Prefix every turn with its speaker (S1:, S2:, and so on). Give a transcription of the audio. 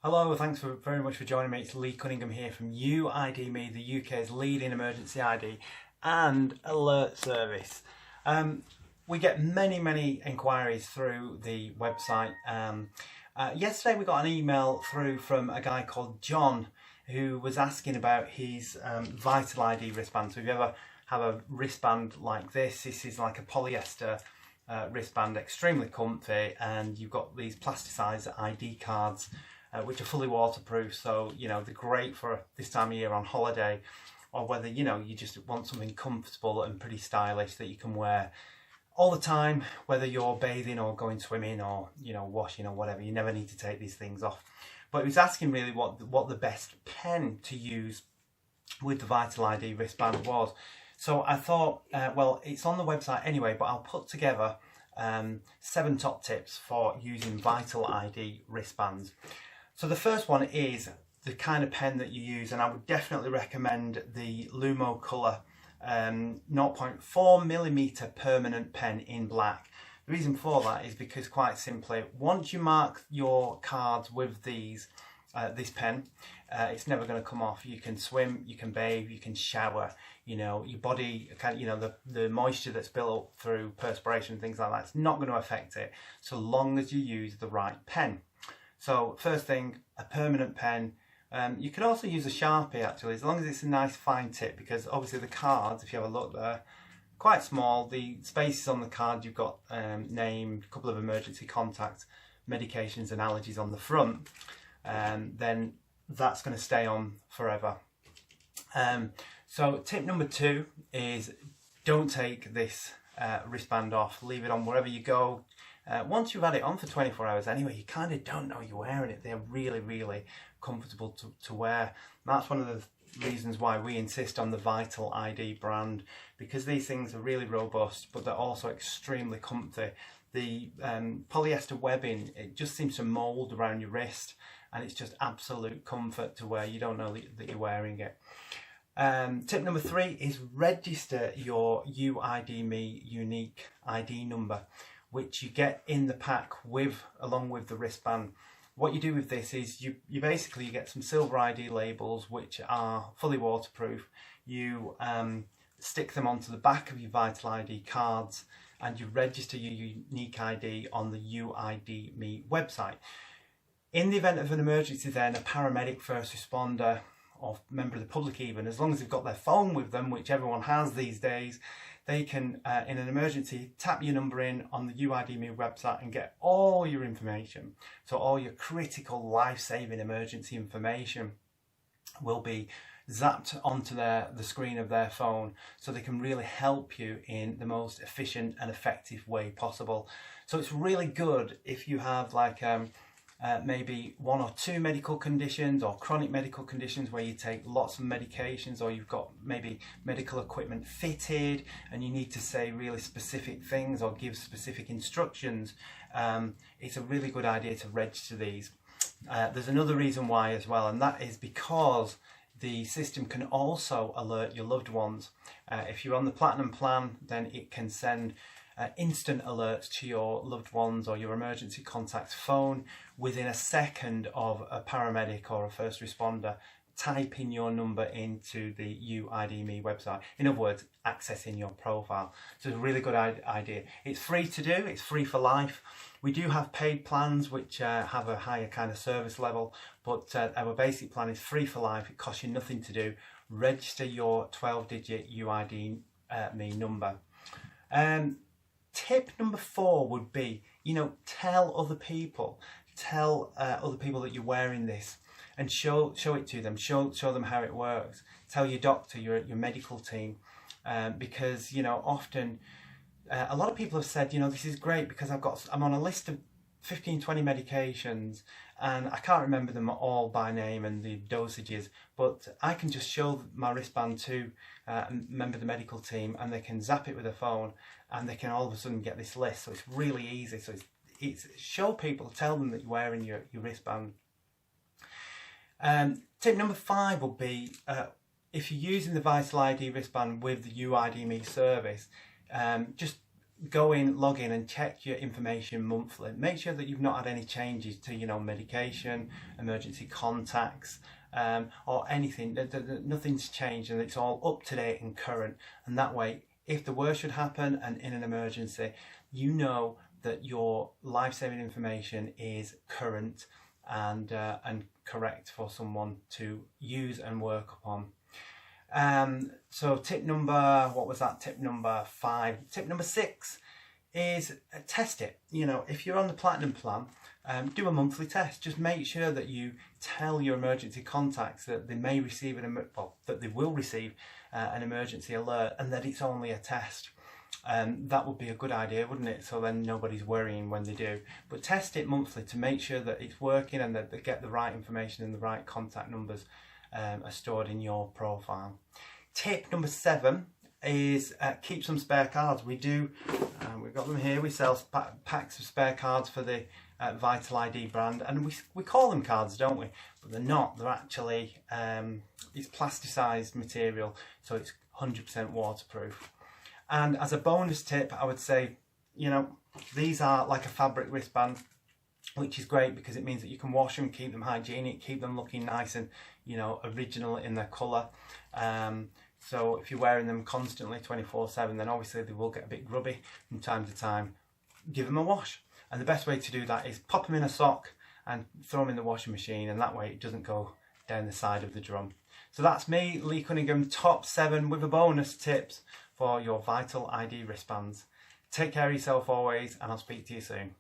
S1: Hello, thanks very much for joining me. It's Lee Cunningham here from UID Me, the UK's leading emergency ID and alert service. We get many inquiries through the website. Yesterday we got an email through from a guy called John who was asking about his Vital ID wristband. So if you ever have a wristband like this is like a polyester wristband, extremely comfy, and you've got these plasticized ID cards which are fully waterproof, so they're great for this time of year on holiday, or whether you just want something comfortable and pretty stylish that you can wear all the time, whether you're bathing or going swimming or washing or whatever. You never need to take these things off. But he was asking really what the best pen to use with the Vital ID wristband was. So I thought, well, it's on the website anyway, but I'll put together 7 top tips for using Vital ID wristbands. So the first one is the kind of pen that you use, and I would definitely recommend the Lumo Colour 0.4mm permanent pen in black. The reason for that is because, quite simply, once you mark your cards with this pen, it's never going to come off. You can swim, you can bathe, you can shower. Your body, the moisture that's built up through perspiration and things like that, it's not going to affect it so long as you use the right pen. So first thing, a permanent pen. You can also use a Sharpie actually, as long as it's a nice fine tip, because obviously the cards, if you have a look there, quite small. The spaces on the card, you've got name, a couple of emergency contacts, medications and allergies on the front, then that's going to stay on forever. So tip number 2 is don't take this wristband off. Leave it on wherever you go. Once you've had it on for 24 hours anyway, you kind of don't know you're wearing it. They're really comfortable to wear. That's one of the reasons why we insist on the Vital ID brand, because these things are really robust, but they're also extremely comfy. The polyester webbing, it just seems to mould around your wrist, and it's just absolute comfort to wear. You don't know that you're wearing it. Tip number 3 is register your UID Me unique ID number, which you get in the pack along with the wristband. What you do with this is you basically get some silver ID labels which are fully waterproof. You stick them onto the back of your Vital ID cards, and you register your unique ID on the UID Me website. In the event of an emergency then, a paramedic, first responder, or member of the public even, as long as they've got their phone with them, which everyone has these days, they can, in an emergency, tap your number in on the UID Me website and get all your information. So all your critical life-saving emergency information will be zapped onto the screen of their phone, so they can really help you in the most efficient and effective way possible. So it's really good if you have maybe 1 or 2 medical conditions or chronic medical conditions where you take lots of medications, or you've got maybe medical equipment fitted and you need to say really specific things or give specific instructions. It's a really good idea to register these. There's another reason why as well, and that is because the system can also alert your loved ones. If you're on the Platinum plan, then it can send instant alerts to your loved ones or your emergency contact's phone within a second of a paramedic or a first responder typing your number into the UID Me website. In other words, accessing your profile. So it's a really good idea. It's free to do, it's free for life. We do have paid plans which have a higher kind of service level, but our basic plan is free for life. It costs you nothing to do. Register your 12-digit UID Me number. Tip number 4 would be, tell other people that you're wearing this, and show it to them, show them how it works. Tell your doctor, your medical team, because often a lot of people have said, this is great because I'm on a list of 15-20 medications and I can't remember them all by name and the dosages, but I can just show my wristband to a member of the medical team and they can zap it with a phone and they can all of a sudden get this list. So it's really easy. So it's show people, tell them that you're wearing your wristband. Tip number 5 would be, if you're using the Vital ID wristband with the UID Me service, just go in, log in and check your information monthly. Make sure that you've not had any changes to, you know, medication, emergency contacts, or anything. Nothing's changed and it's all up to date and current. And that way, if the worst should happen and in an emergency, you know that your life-saving information is current and correct for someone to use and work upon. So tip number, what was that? Tip number 5. Tip number 6 is test it. You know, if you're on the platinum plan, do a monthly test. Just make sure that you tell your emergency contacts that they may receive that they will receive an emergency alert, and that it's only a test. That would be a good idea, wouldn't it? So then nobody's worrying when they do. But test it monthly to make sure that it's working and that they get the right information and the right contact numbers are stored in your profile. Tip number 7 is keep some spare cards. We've got them here. We sell packs of spare cards for the Vital ID brand, and we call them cards, don't we? But they're not. They're actually it's plasticized material, so it's 100% waterproof. And as a bonus tip, I would say, you know, these are like a fabric wristband, which is great because it means that you can wash them, keep them hygienic, keep them looking nice and, you know, original in their colour. So if you're wearing them constantly 24/7, then obviously they will get a bit grubby from time to time. Give them a wash. And the best way to do that is pop them in a sock and throw them in the washing machine, and that way it doesn't go down the side of the drum. So that's me, Lee Cunningham, top 7 with a bonus tips for your Vital ID wristbands. Take care of yourself always, and I'll speak to you soon.